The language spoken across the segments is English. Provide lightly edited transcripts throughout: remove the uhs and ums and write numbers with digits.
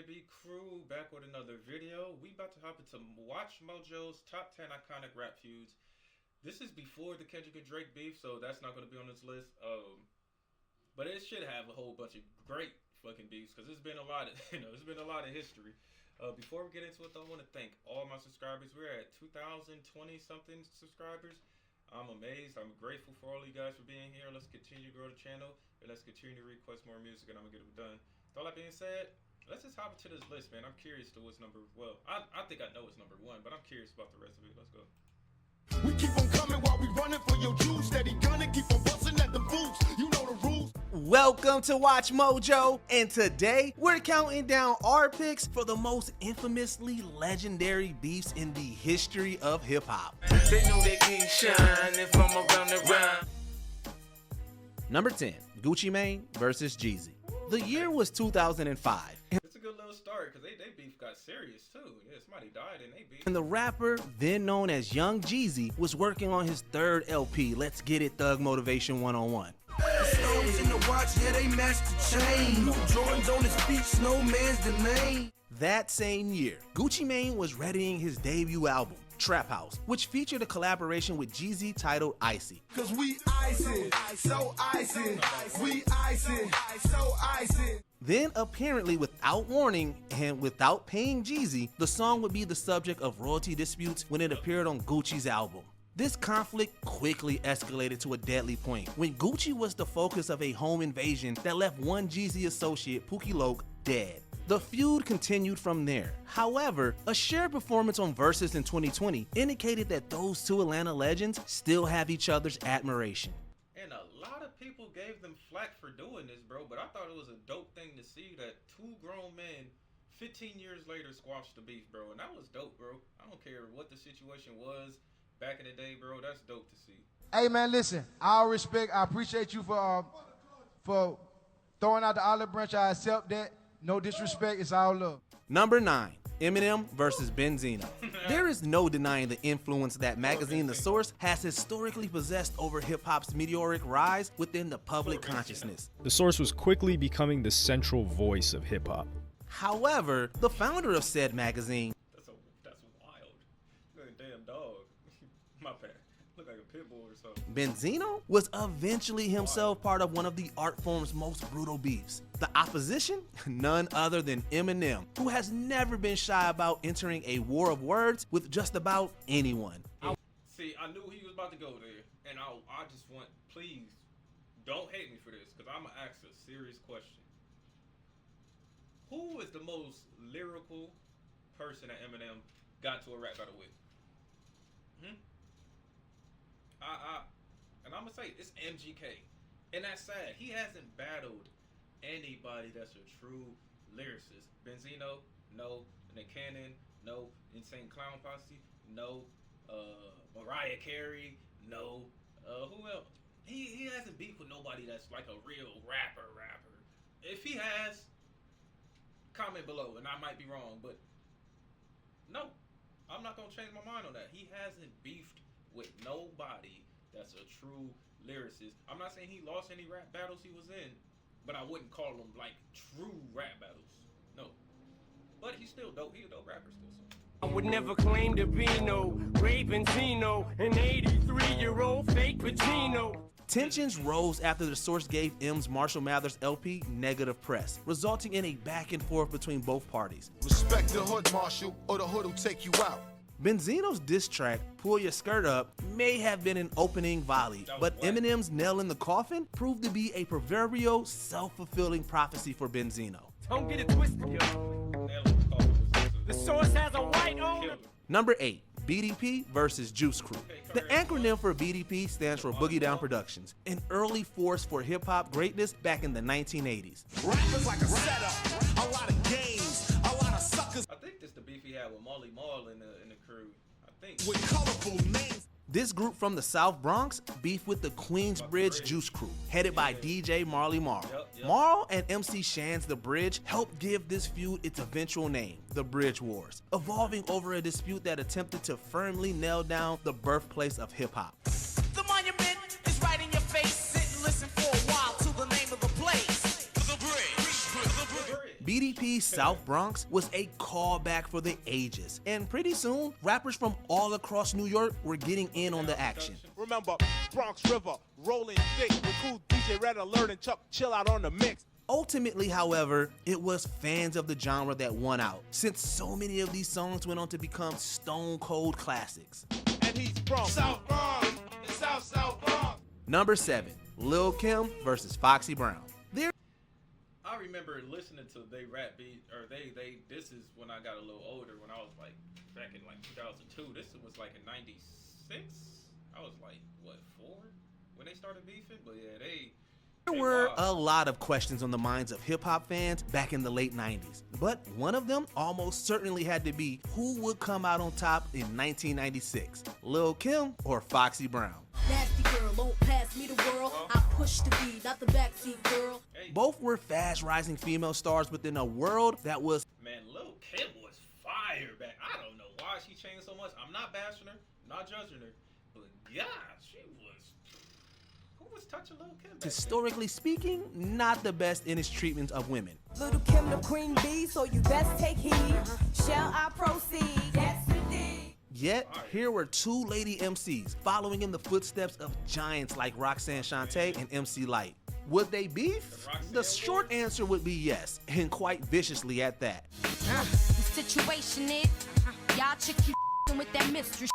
JB crew back with another video. We about to hop into Watchmojo's top 10 iconic rap feuds. This is before the Kendrick and Drake beef, so that's not going to be on this list. But it should have a whole bunch of great fucking beefs because there's been a lot of, there's been a lot of history. Before we get into it, though, I want to thank all my subscribers. We're at 2,020 something subscribers. I'm amazed. I'm grateful for all you guys for being here. Let's continue to grow the channel and let's continue to request more music, and I'm gonna get it done. With all that being said, let's just hop into this list, man. I'm curious to what's number. Well, I think I know it's number one, but I'm curious about the rest of it. Let's go. We keep on coming while we running for your juice. Steady gunning, keep on busting at the boots. You know the rules. Welcome to Watchmojo, and today we're counting down our picks for the most infamously legendary beefs in the history of hip hop. They know they can't shine if I'm around the rhyme. Number 10, Gucci Mane versus Jeezy. The year was 2005. It's a good little start because they beef got serious too. Yeah, somebody died and they beef. And the rapper, then known as Young Jeezy, was working on his third LP, Let's Get It Thug Motivation 101. The stones in the watch, yeah, they match the chain. New Jordans on his feet, Snowman's the name. That same year, Gucci Mane was readying his debut album, Trap House, which featured a collaboration with Jeezy titled Icy. Cause we icing, so icing. We icing, so icing. Then, apparently without warning and without paying Jeezy, the song would be the subject of royalty disputes when it appeared on Gucci's album. This conflict quickly escalated to a deadly point when Gucci was the focus of a home invasion that left one Jeezy associate, Pookie Loc, dead. The feud continued from there. However, a shared performance on Versus in 2020 indicated that those two Atlanta legends still have each other's admiration. And a lot of people gave them flack for doing this, bro, but I thought it was a dope thing to see that two grown men 15 years later squashed the beef, bro, and that was dope, bro. I don't care what the situation was back in the day, bro. That's dope to see. Hey, man, listen, all respect. I appreciate you for throwing out the olive branch. I accept that. No disrespect, it's all love. Number 9, Eminem versus Benzino. There is no denying the influence that magazine The Source has historically possessed over hip-hop's meteoric rise within the public consciousness. The Source was quickly becoming the central voice of hip-hop. However, the founder of said magazine, That's wild. Look like a damn dog. My bad. Look like a pit bull or something. Benzino was eventually himself part of one of the art form's most brutal beefs. The opposition? None other than Eminem, who has never been shy about entering a war of words with just about anyone. See, I knew he was about to go there, and I just want, please, don't hate me for this, because I'm going to ask a serious question. Who is the most lyrical person that Eminem got to a rap battle with? And I'm going to say, it's MGK. And that's sad. He hasn't battled anybody that's a true lyricist. Benzino, no. Nick Cannon, no. Insane Clown Posse, no. Mariah Carey, no. Who else? He hasn't beefed with nobody that's like a real rapper. If he has, comment below, and I might be wrong, but no. I'm not going to change my mind on that. He hasn't beefed with nobody that's a true lyricist. I'm not saying he lost any rap battles he was in, but I wouldn't call them like true rap battles. No. But he's still dope. He's a dope rapper still. So. I would never claim to be no Ray Benzino, an 83-year-old fake Pacino. Tensions rose after The Source gave M's Marshall Mathers LP negative press, resulting in a back and forth between both parties. Respect the hood, Marshall, or the hood will take you out. Benzino's diss track, Pull Your Skirt Up, may have been an opening volley, but Eminem's Nail in the Coffin proved to be a proverbial self-fulfilling prophecy for Benzino. Don't get it twisted, yo. The Source has a white owner. Number 8, BDP versus Juice Crew. The acronym for BDP stands for Boogie Down Productions, an early force for hip-hop greatness back in the 1980s. Rappers like a setup, a lot of games, a lot of suckers. I think this the beef he had with Molly Mall in the crew. I think. With colorful names. This group from the South Bronx beefed with the Queensbridge Juice Crew, headed by DJ Marley Marl. Yep. Marl and MC Shan's The Bridge helped give this feud its eventual name, the Bridge Wars, evolving over a dispute that attempted to firmly nail down the birthplace of hip-hop. The monument is right in your face. Sit and listen for a while to the name of the place. The Bridge. PDP's South Bronx was a callback for the ages, and pretty soon, rappers from all across New York were getting in on the action. Remember, Bronx River, rolling thick with cool DJ Red Alert and Chuck Chill Out on the mix. Ultimately, however, it was fans of the genre that won out, since so many of these songs went on to become stone cold classics. And he's from South Bronx, the South Bronx. Number 7, Lil' Kim versus Foxy Brown. I remember listening to they rap beat, or this is when I got a little older, when I was like back in like 2002. This was like in 96. I was like, what, 4? When they started beefing? But yeah, There were a lot of questions on the minds of hip-hop fans back in the late 90s, but one of them almost certainly had to be who would come out on top in 1996, Lil' Kim or Foxy Brown. Nasty girl, won't pass me the world. I push the beat, not the backseat girl. Both were fast rising female stars within a world that was... Man, Lil' Kim was fire back. I don't know why she changed so much. I'm not bashing her, not judging her, but yeah, she was... Who was touching Lil' Kim back historically speaking, not the best in his treatment of women. Little Kim the queen bee, so you best take heed. Shall I proceed? Yes, indeed. Yet, here were two lady MCs following in the footsteps of giants like Roxanne Shante and MC Lyte. Would they beef? The short answer would be yes, and quite viciously at that. The situation is, y'all chick keep with that mistress.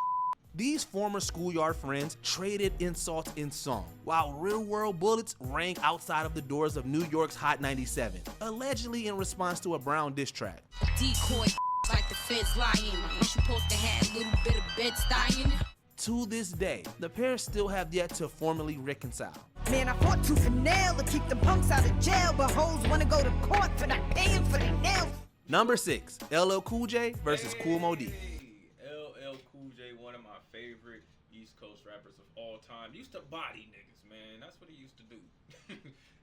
These former schoolyard friends traded insults in song, while real-world bullets rang outside of the doors of New York's Hot 97, allegedly in response to a Brown diss track. Decoy like the feds lying. You supposed to have a little bit of Bed-Stuy. To this day, the pair still have yet to formally reconcile. Man, I fought tooth and nail to keep the punks out of jail, but hoes wanna go to court for not paying for their nails. Number 6, LL Cool J versus Kool Moe Dee. LL Cool J, one of my favorite East Coast rappers of all time. Used to body niggas, man. That's what he used to do.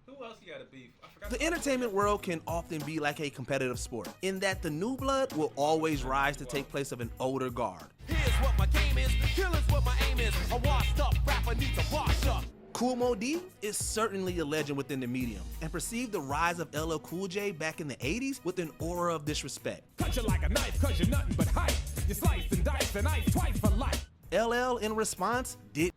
Who else he got to beef? I forgot. The entertainment world can often be like a competitive sport, in that the new blood will always rise to take place of an older guard. Here's what my game is, kill is what my aim is. A washed up rapper needs a wash up. Kool Moe Dee is certainly a legend within the medium, and perceived the rise of LL Cool J back in the 80s with an aura of disrespect. Cut you like a knife, cause you're nothing but hype. You slice and dice and ice twice for life. LL, in response, did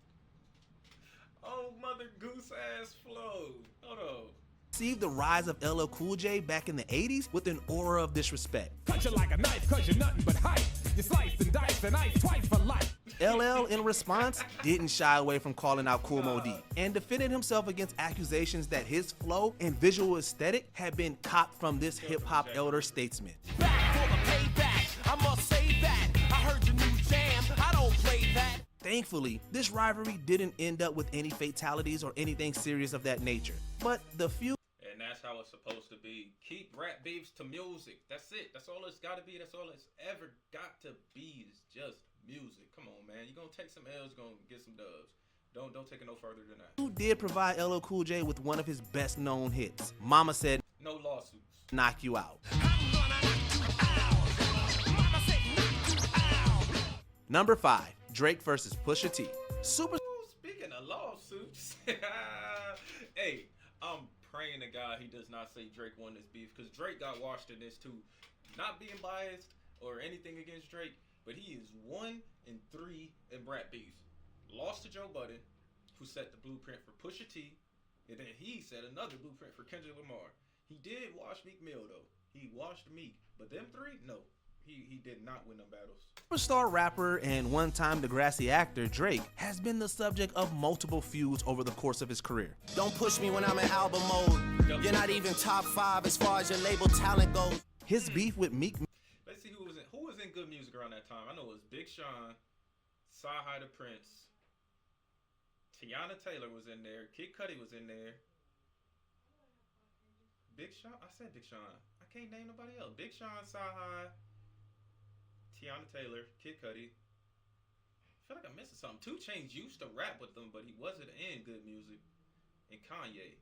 Oh, mother goose ass flow. Hold on. perceived the rise of LL Cool J back in the 80s with an aura of disrespect. Cut you like a knife, cause you're nothing but hype. You slice and dice and ice twice for life. LL, in response, didn't shy away from calling out Kool Moe Dee and defended himself against accusations that his flow and visual aesthetic had been copped from this hip-hop elder statesman. Back for the payback, I must say that. I heard your new jam, I don't play that. Thankfully, this rivalry didn't end up with any fatalities or anything serious of that nature. But the few... And that's how it's supposed to be. Keep rap beefs to music. That's it. That's all it's got to be. That's all it's ever got to be, is just music. Come on, man. You're going to take some L's, you're going to get some dubs. Don't take it no further than that. who did provide LL Cool J with one of his best known hits. Mama Said, No lawsuits. Knock You Out. Number 5, Drake versus Pusha T. Super... Ooh, speaking of lawsuits, hey, I'm praying to God he does not say Drake won this beef, because Drake got washed in this too. Not being biased or anything against Drake, but he is 1-3 in rap beefs. Lost to Joe Budden, who set the blueprint for Pusha T, and then he set another blueprint for Kendrick Lamar. He did wash Meek Mill though. He washed Meek, but them three, no. He did not win them battles. Superstar rapper and one-time Degrassi actor Drake has been the subject of multiple feuds over the course of his career. Don't push me when I'm in album mode. You're not even top 5 as far as your label talent goes. His beef with Meek... Let's see who was in good music around that time. I know it was Big Sean, Sci-Hi the Prince, Tiana Taylor was in there, Kid Cudi was in there. Big Sean? I said Big Sean. I can't name nobody else. Big Sean, Sci-Hi, Tiana Taylor, Kid Cudi. I feel like I'm missing something. 2 Chainz used to rap with them, but he wasn't in good music. And Kanye.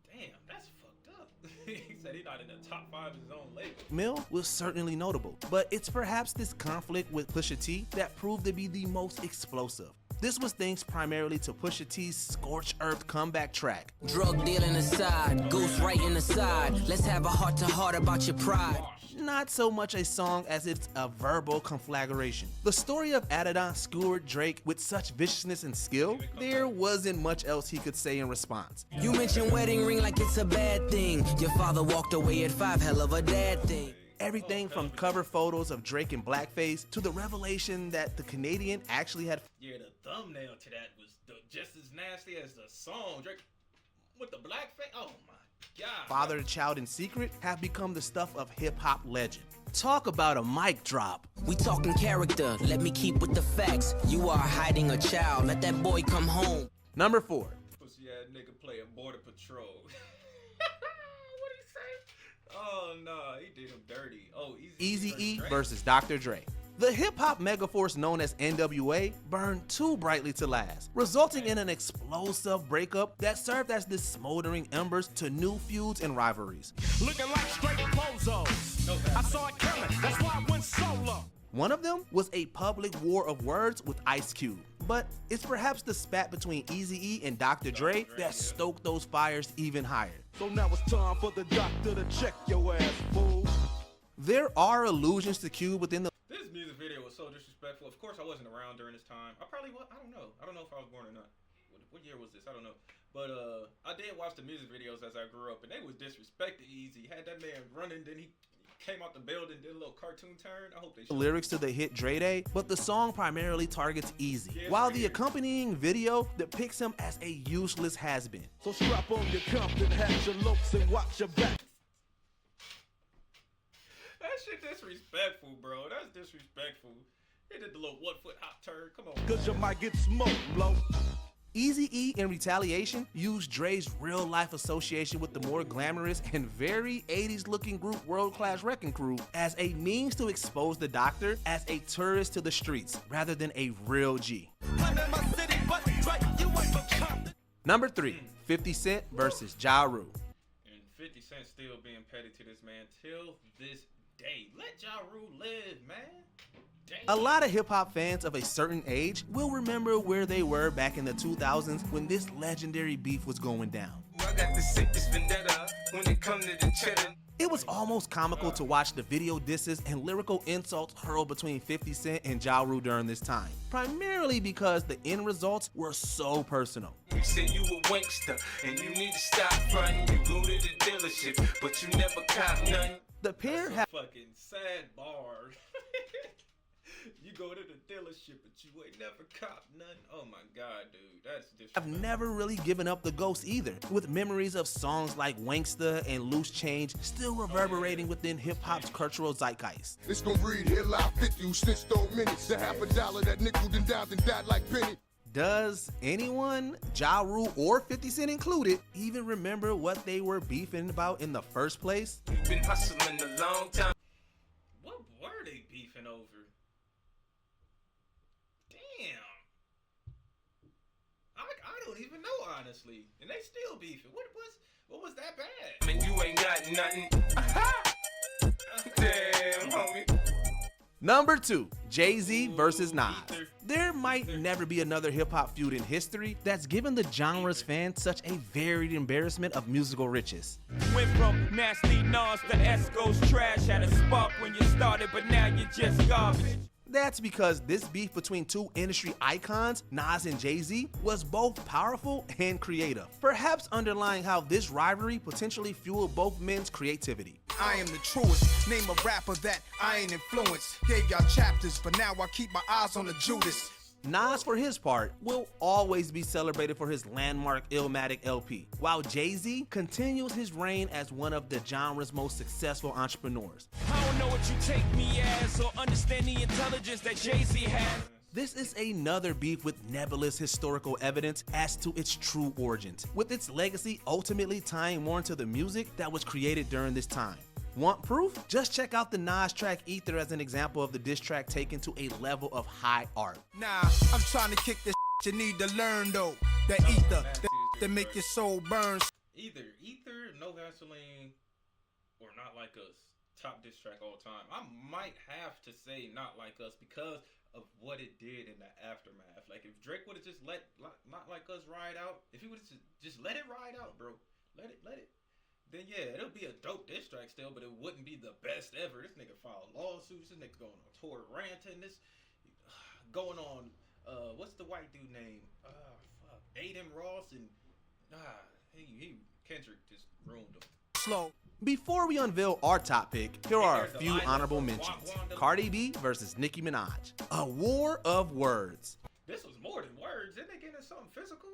Damn, that's fucked up. He said he's not in the top 5 of his own label. Mill was certainly notable, but it's perhaps this conflict with Pusha T that proved to be the most explosive. This was thanks primarily to Pusha T's Scorched Earth comeback track. Drug dealing aside, ghost writing aside, let's have a heart-to-heart about your pride. Not so much a song as it's a verbal conflagration. The story of Adidon skewered Drake with such viciousness and skill, there wasn't much else he could say in response. You mention wedding ring like it's a bad thing. Your father walked away at 5, hell of a dad thing. Everything from cover photos of Drake in blackface to the revelation that the Canadian actually had. Yeah, the thumbnail to that was just as nasty as the song. Drake with the blackface. Oh my God. Father to child in secret have become the stuff of hip-hop legend. Talk about a mic drop. We talking character, let me keep with the facts. You are hiding a child, let that boy come home. Number 4. Pussy ass nigga play a border patrol. What'd he say? Oh no, he did him dirty. Oh, Eazy-E versus Dr. Dre. The hip-hop megaforce known as NWA burned too brightly to last, resulting in an explosive breakup that served as the smoldering embers to new feuds and rivalries. Looking like straight Mojo. I saw it coming, that's why I went solo. One of them was a public war of words with Ice Cube, but it's perhaps the spat between Eazy-E and Dr. Dre that stoked those fires even higher. So now it's time for the doctor to check your ass, fool. There are allusions to Cube within the This music video was so disrespectful. Of course, I wasn't around during this time. I probably was. I don't know. I don't know if I was born or not. What year was this? I don't know. But I did watch the music videos as I grew up, and they was disrespected Easy. Had that man running, then he came out the building, did a little cartoon turn. I hope they lyrics to the hit Dre Day, but the song primarily targets Easy, while the accompanying video depicts him as a useless has-been. So strap on your Compton hat, your lopes, and watch your back. That shit disrespectful, bro. That's disrespectful. He did the little 1-foot hop turn. Come on. Cause you might get smoked, blow. Eazy-E in retaliation used Dre's real-life association with the more glamorous and very 80s looking group World Class Wrecking Crew as a means to expose the doctor as a tourist to the streets rather than a real G. Number 3, 50 Cent versus Ja Rule. And 50 Cent still being petty to this man till this day. Let Ja Rule live, man. A lot of hip-hop fans of a certain age will remember where they were back in the 2000s when this legendary beef was going down. I got the sickest vendetta when it comes to the cheddar. It was almost comical to watch the video disses and lyrical insults hurled between 50 Cent and Ja Rule during this time, primarily because the end results were so personal. You said you a wankster and you need to stop fronting. You go to the dealership, but you never cop none. The pair That's have a fucking sad bar. You go to the dealership, but you ain't never cop none. Oh my God, dude, that's I've never really given up the ghost either, with memories of songs like Wanksta and Loose Change still reverberating within hip-hop's cultural zeitgeist. It's gonna read here live 50 who snitched on minutes. The $50 that nickeled and dimed and died like penny. Does anyone, Ja Rule or 50 Cent included, even remember what they were beefing about in the first place? You've been hustling a long time. What were they beefing over? Damn. I don't even know, honestly. And they still beefing. What was that bad? Man, you ain't got nothing. Damn, homie. Number 2, Jay-Z versus Nas. There might never be another hip-hop feud in history that's given the genre's fans such a varied embarrassment of musical riches. Went from nasty Nas to Esco's trash. Had a spark when you started, but now you're just garbage. That's because this beef between two industry icons, Nas and Jay-Z, was both powerful and creative, perhaps underlying how this rivalry potentially fueled both men's creativity. I am the truest. Name a rapper that I ain't influenced. Gave y'all chapters, but now I keep my eyes on the Judas. Nas, for his part, will always be celebrated for his landmark Illmatic LP, while Jay-Z continues his reign as one of the genre's most successful entrepreneurs. I don't know what you take me as or understand the intelligence that Jay-Z has. This is another beef with nebulous historical evidence as to its true origins, with its legacy ultimately tying more into the music that was created during this time. Want proof? Just check out the Nas track Ether as an example of the diss track taken to a level of high art. Nah, I'm trying to kick this you need to learn though. That ether, that make your soul burn. Either Ether, No Vaseline, or Not Like Us. Top diss track all time. I might have to say Not Like Us because of what it did in the aftermath. Like if Drake would have just not like us ride out, if he would have just let it ride out, bro, let it. Then yeah, it'll be a dope diss track still, but it wouldn't be the best ever. This nigga filed lawsuits. This nigga going on tour ranting. This going on. What's the white dude name? Fuck, Aiden Ross and Kendrick just ruined him. Slow. Before we unveil our top pick, here are a few honorable mentions. Cardi B versus Nicki Minaj. A war of words. This was more than words. Didn't they get into something physical?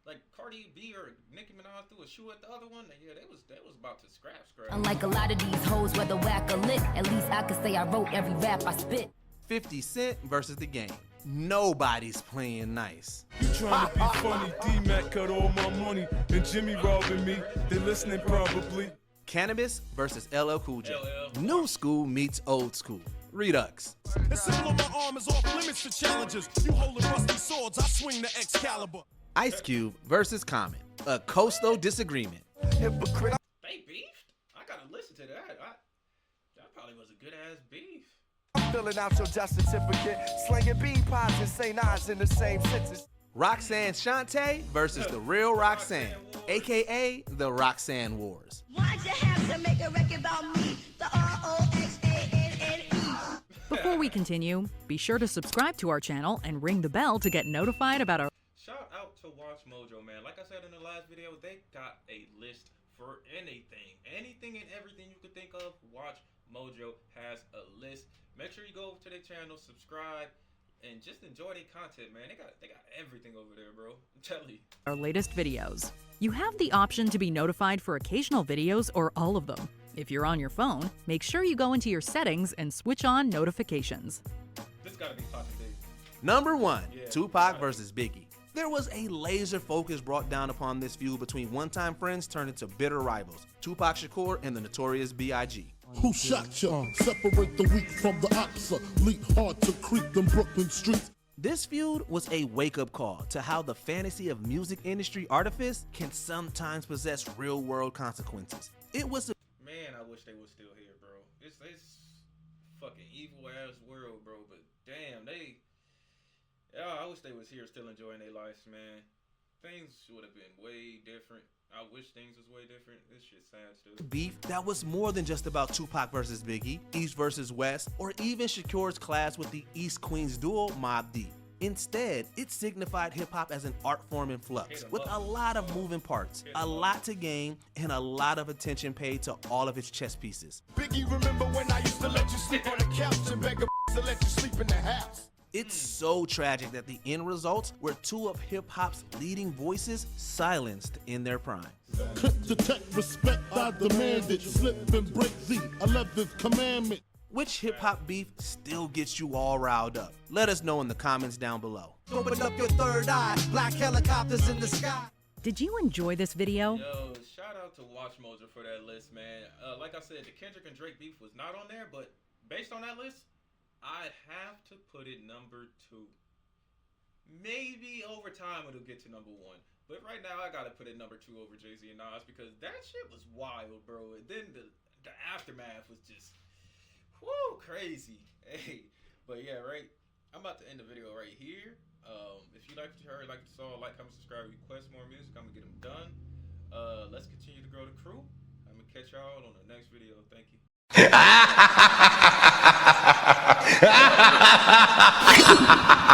Like Cardi B or Nicki Minaj threw a shoe at the other one? Yeah, they was about to scrap. Unlike a lot of these hoes, whether whack or lick, at least I can say I wrote every rap I spit. 50 Cent versus The Game. Nobody's playing nice. You trying to be funny, D-Mac cut all my money, and Jimmy robbing me, they listening probably. Cannabis versus LL Cool J. New school meets old school. Redux. The symbol on my arm is off limits to challenges. You holding rusty swords, I swing the Excalibur. Ice Cube versus Common. A coastal disagreement. Hypocrite. They beefed? I gotta listen to that. That probably was a good ass beef. I'm filling out your death certificate, slinging bean pods and say nines in the same sentence. Roxanne Shante versus the real Roxanne, aka the Roxanne Wars. Why'd you have to make a record about me? The ROXANNE. Before we continue, be sure to subscribe to our channel and ring the bell to get notified about our... Shout out to Watchmojo, man. Like I said in the last video, they got a list for anything. Anything and everything you could think of, Watchmojo has a list. Make sure you go over to their channel, subscribe, and just enjoy their content, man. They got everything over there, bro. I'm telling you. Our latest videos. You have the option to be notified for occasional videos or all of them. If you're on your phone, make sure you go into your settings and switch on notifications. This gotta be Poppy Days. Number 1, Tupac versus Biggie. There was a laser focus brought down upon this feud between one-time friends turned into bitter rivals, Tupac Shakur and the Notorious B.I.G. Who shot ya? Separate the weak from the oxa. Leap hard to creep them Brooklyn streets. This feud was a wake-up call to how the fantasy of music industry artifice can sometimes possess real-world consequences. It was a... Man, I wish they was still here, bro. It's fucking evil-ass world, bro. But damn, I wish they was here still enjoying their lives, man. Things would have been way different. I wish things was way different. This shit's sad still. Beef that was more than just about Tupac versus Biggie, East versus West, or even Shakur's clash with the East Queens duo Mobb Deep. Instead, it signified hip-hop as an art form in flux, with a lot of moving parts, a lot to gain, and a lot of attention paid to all of its chess pieces. Biggie, remember when I used to let you sleep on the couch and beg a to let you sleep in the house? It's so tragic that the end results were two of hip-hop's leading voices silenced in their prime. Clip detect respect, I demand it. Slip and break the 11th commandment. Which hip-hop beef still gets you all riled up? Let us know in the comments down below. Open up your third eye, black helicopters in the sky. Did you enjoy this video? Yo, shout out to Watchmojo for that list, man. Like I said, the Kendrick and Drake beef was not on there, but based on that list, I'd have to put it number 2. Maybe over time it'll get to number 1. But right now I gotta put it number 2 over Jay-Z and Nas because that shit was wild, bro. And then the aftermath was just, whoo, crazy. Hey, but yeah, right. I'm about to end the video right here. If you like what you heard, like what you saw, like, comment, subscribe, request more music, I'm gonna get them done. Let's continue to grow the crew. I'm gonna catch y'all on the next video. Thank you. Ha ha ha ha ha ha!